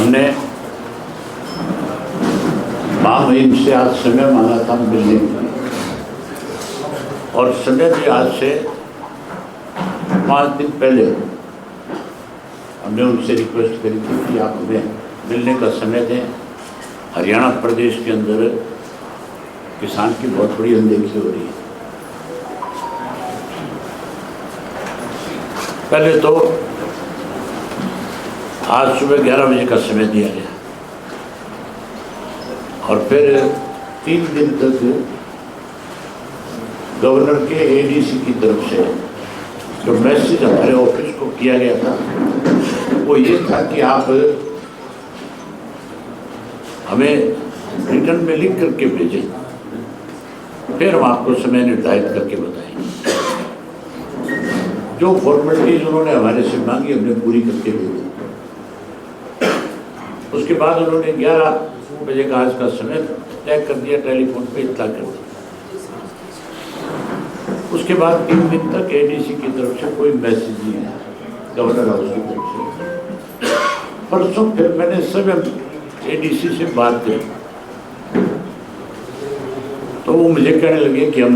हमने महामहिम से आज समय मांगा था मिलने का, और समय भी आज से 5 दिन पहले हमने उनसे रिक्वेस्ट करी थी कि आप हमें मिलने का समय दें। हरियाणा प्रदेश के अंदर किसान की बहुत बड़ी अनदेखी हो रही है। पहले तो आज सुबह 11 बजे का समय दिया गया और फिर 3 दिन तक गवर्नर के एडीसी की तरफ से जो मैसेज हमारे ऑफिस को किया गया था वो ये था कि आप हमें रिटर्न में लिख करके भेजें, फिर हम आपको समय निर्धारित करके बताएंगे। जो फॉर्मेलिटीज उन्होंने हमारे से मांगी हमने पूरी करके भेजी। उसके बाद उन्होंने 11 बजे का आज का समय तय कर दिया, टेलीफोन पे इत्तला कर दिया। उसके बाद 3 दिन तक एडीसी की तरफ से कोई मैसेज नहीं आया, गवर्नर हाउस की तरफ से। परसों फिर मैंने सब एडीसी से बात की तो वो मुझे कहने लगे कि हम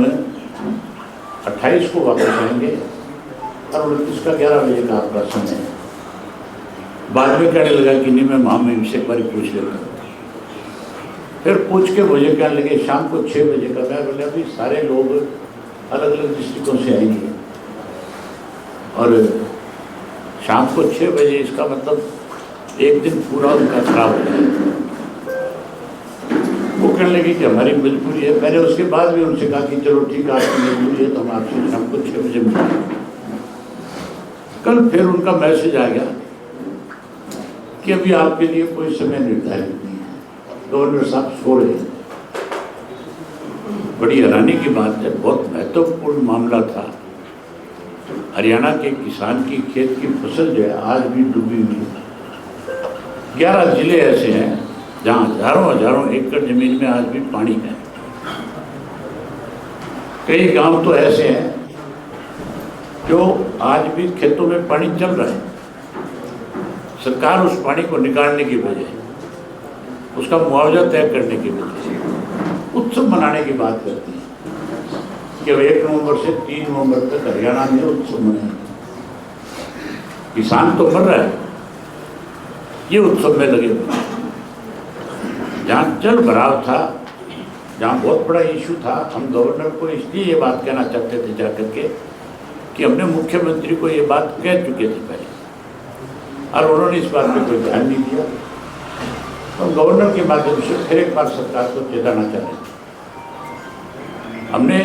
28 को वापस आएंगे और 29 का 11 बजे का आपका समय है। बाद में कहने लगा कि नहीं, मैं महामहिम से एक बार पूछ लेता हूँ। फिर पूछ के मुझे कहने लगे शाम को 6 बजे का। मैं बोला अभी सारे लोग अलग अलग डिस्ट्रिक्टों से आएंगे और शाम को 6 बजे, इसका मतलब एक दिन पूरा उनका खराब हो जाएगा। वो कहने लगे कि हमारी मजबूरी है। मैंने उसके बाद भी उनसे कहा कि चलो ठीक है, आपकी मजबूरी है तो हम आपसे शाम को 6 बजे मिलेंगे। कल फिर उनका मैसेज आ गया कि अभी आपके लिए कोई समय निर्धारित नहीं है, गवर्नर साहब सो रहे हैं। बड़ी हैरानी की बात है, बहुत महत्वपूर्ण मामला था। हरियाणा के किसान की खेत की फसल जो है आज भी डूबी हुई है। 11 जिले ऐसे हैं जहाँ हजारों एकड़ जमीन में आज भी पानी है। कई गांव तो ऐसे हैं जो आज भी खेतों में पानी चल रहा है। सरकार उस पानी को निकालने की बजाय, उसका मुआवजा तय करने की बजाय उत्सव मनाने की बात करती है कि 1 नवंबर से 3 नवंबर तक हरियाणा में उत्सव मनाएंगे। किसान तो मर रहा है, ये उत्सव में लगे हुए। जहाँ जल भराव था, जहाँ बहुत बड़ा इशू था, हम गवर्नर को इसलिए ये बात कहना चाहते थे जाकर के कि हमने मुख्यमंत्री को ये बात कह चुके थे पहले और उन्होंने इस बात पे कोई ध्यान नहीं दिया। तो गवर्नर के माध्यम से फिर एक बार सरकार को चेताना चाह रहे थे। हमने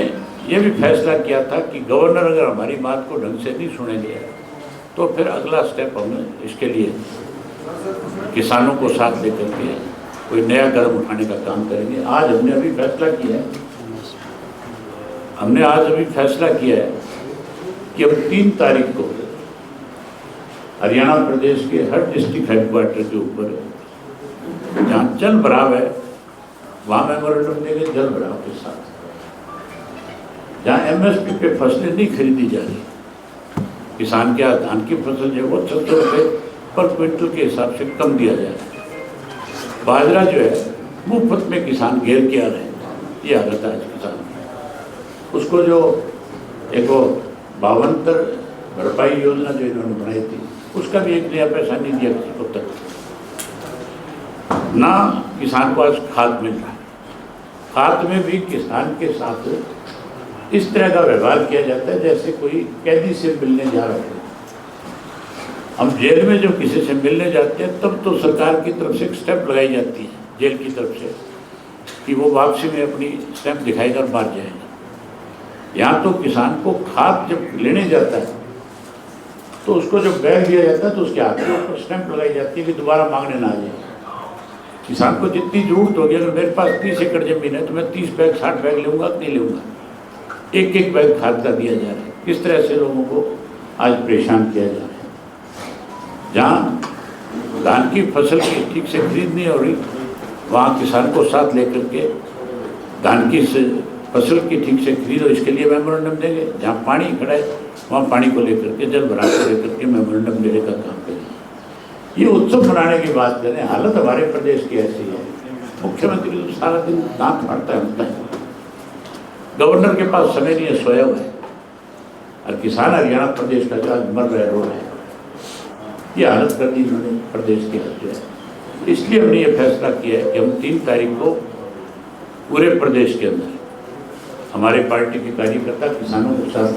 ये भी फैसला किया था कि गवर्नर अगर हमारी बात को ढंग से नहीं सुनेंगे तो फिर अगला स्टेप हम इसके लिए किसानों को साथ लेकर के कोई नया कदम उठाने का काम करेंगे। आज हमने अभी फैसला किया है, कि अब 3 तारीख को हरियाणा प्रदेश के हर डिस्ट्रिक्ट हेडक्वार्टर के ऊपर जहाँ जल भराव है वहाँ मेमोरेंडम देंगे जल भराव के साथ। जहाँ एमएसपी पे फसलें नहीं खरीदी जा रही, किसान के धान की फसल जो है वो 700 रुपये पर क्विंटल के हिसाब से कम दिया जाए। बाजरा जो है मुफ्त में किसान घेर के आ रहे हैं, ये हालत है आज किसान की। उसको जो एक 52 भरपाई योजना जो इन्होंने बनाई थी उसका भी 1 नया पैसा नहीं दिया किसी को तक। ना किसान को आज खाद मिल रहा है, खाद में भी किसान के साथ इस तरह का व्यवहार किया जाता है जैसे कोई कैदी से मिलने जा रहा है। हम जेल में जब किसी से मिलने जाते हैं तब तो सरकार की तरफ से एक स्टैंप लगाई जाती है जेल की तरफ से कि वो वापसी में अपनी स्टैंप दिखाएगा और बाहर जाएगा। यहाँ तो किसान को खाद जब लेने जाता है तो उसको जब बैग दिया जाता है तो उसके हाथ के ऊपर स्टैंप लगाई जाती है कि दोबारा मांगने ना आ जाए। किसान को जितनी जरूरत होगी, अगर मेरे पास 30 एकड़ जमीन है तो मैं 30 बैग 60 बैग लूँगा कि नहीं लूँगा। एक बैग खाद का दिया जा रहा है। किस तरह से लोगों को आज परेशान किया जा रहा है। जहाँ धान की फसल की ठीक से खरीद नहीं हो रही वहाँ किसान को साथ लेकर के धान की फसल की ठीक से खरीद हो, इसके लिए मेमोरेंडम देंगे। जहाँ पानी खड़ा है वहाँ पानी को लेकर के, जल भरा को लेकर के मेमोरेंडम देने का काम करेंगे। ये उत्सव मनाने की बात करें, हालत हमारे प्रदेश की ऐसी है, मुख्यमंत्री तो सारा दिन दांत फाड़ता है, गवर्नर के पास समय नहीं है, सोया हुआ है, और किसान हरियाणा प्रदेश का जो आज मर रहा रो रहा है, ये हालत कर दी उन्होंने प्रदेश की हद है। इसलिए हमने ये फैसला किया है कि हम 3 तारीख को पूरे प्रदेश के अंदर हमारे पार्टी के कार्यकर्ता किसानों के साथ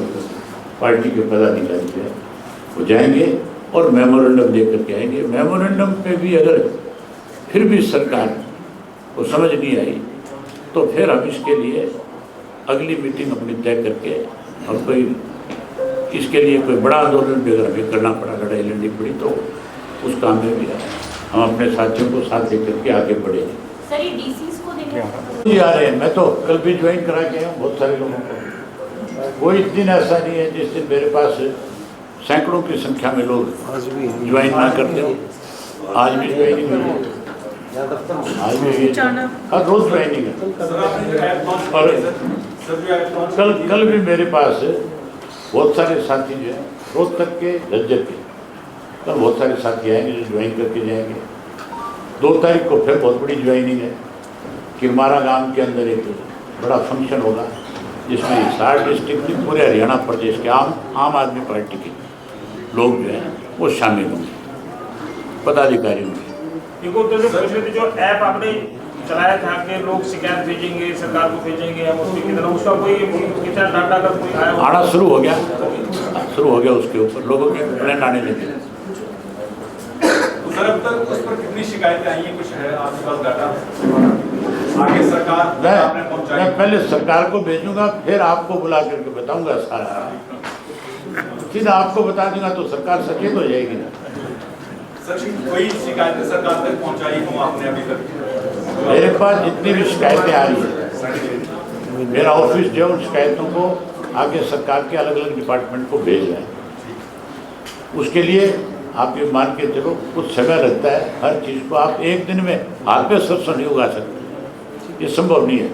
पार्टी के पदाधिकारी जो है वो जाएंगे और मेमोरेंडम लेकर के आएंगे। मेमोरेंडम पे भी अगर फिर भी सरकार को समझ नहीं आई तो फिर हम इसके लिए अगली मीटिंग अपनी तय करके और कोई इसके लिए कोई बड़ा आंदोलन भी अगर हमें करना पड़ा, लड़ाई लड़नी पड़ी, तो उस काम में भी हम अपने साथियों को साथ लेकर के आगे बढ़ेंगे। सर ये डीसीज को देंगे जी आ रहे हैं, मैं तो कल भी ज्वाइन करा के आया बहुत सारे लोगों को। कोई दिन ऐसा नहीं है जिस दिन मेरे पास सैकड़ों की संख्या में लोग ज्वाइन ना करते हो। आज भी ज्वाइनिंग है, आज भी हर रोज ज्वाइनिंग है। और कल भी मेरे पास बहुत सारे साथी जो हैं रोहतक के, झज्जर के, कल बहुत सारे साथी आएंगे जो ज्वाइन करके जाएंगे। 2 तारीख को फिर बहुत बड़ी ज्वाइनिंग है, किरमारा गांव के अंदर एक बड़ा फंक्शन होगा जिसमें 60 डिस्ट्रिक्ट की पूरे हरियाणा प्रदेश के आम आदमी पार्टी के लोग जो हैं वो शामिल होंगे, पदाधिकारी होंगे। जो ऐप आपने चलाया था कि लोग शिकायत भेजेंगे, सरकार को भेजेंगे हम उसकी की तरह, उसका कोई कितना डाटा का कोई आया आना शुरू हो गया उसके ऊपर लोगों के कंप्लेंट आने लगे। सर अब तक उस पर कितनी शिकायतें आई हैं, कुछ है आपके पास डाटा? आगे सरकार मैं पहले सरकार को भेजूंगा, फिर आपको बुला करके बताऊंगा सारा। सीधा आपको बता दूंगा तो सरकार सचेत हो जाएगी ना। सर कोई शिकायतें सरकार तक पहुंचाई हो आपने अभी तक? मेरे पास जितनी भी शिकायतें आ रही है, मेरा ऑफिस जो उन शिकायतों को आगे सरकार के अलग अलग डिपार्टमेंट को भेज रहा है। उसके लिए आप ये मान के चलो कुछ समय लगता है, हर चीज़ को आप एक दिन में हाथ पे सरसों नहीं उगा सकते, ये संभव नहीं है।